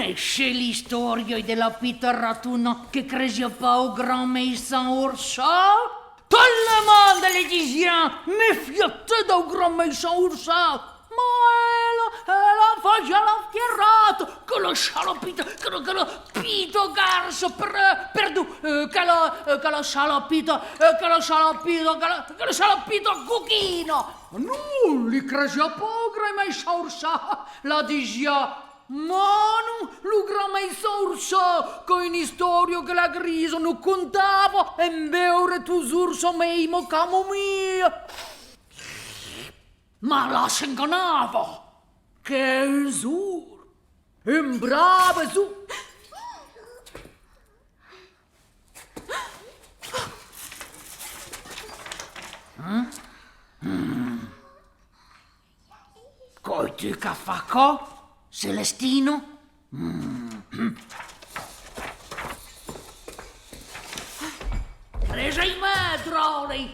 Conosci l'istoria della pita ratuna che cresceva au grand maison ursal? Tellement le diziam, méfiate del grand maison ursal. Ma ela faccia la fierrata, che la scialopita, che la pito garso, che la scialopita cucchino. Non li cresce poco, ma sa, la dizia. Manu, lo grammaison urso, che in storia che la grisa non contava, e beure tu urso meimo camomia. Ma la si ingannava, che sur, un bravo su. Coi tu che fa co? Celestino? Presa i metroli,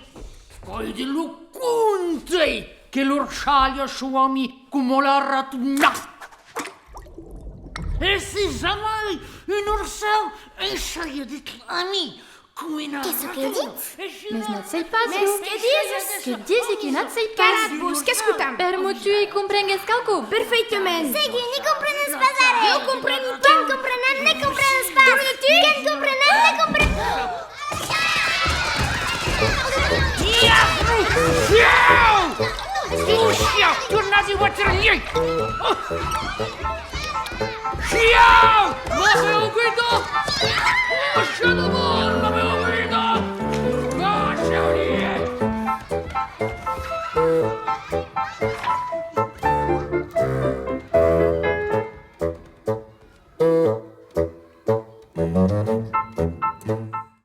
poi di lucunti che l'orsaglio suomi come la ratuna. E si sa mai un orsal e saia di clami come una Qu'est-ce qu'elle dit? Mas não sei pas. Que diz que não sei pas. Carabus, qu'est-ce que t'as? Permo tu comprengues calco. Perfeitamente. Segui, ni comprenes pasare. Eu comprendo tu. Quem comprenes, ne comprenes pas. Quem comprenes, ne comprenes. Lucia, tornate a Waterloo! Ciao! L'avevo guidato! Lasciate voi, l'avevo guidato! Lascia lì!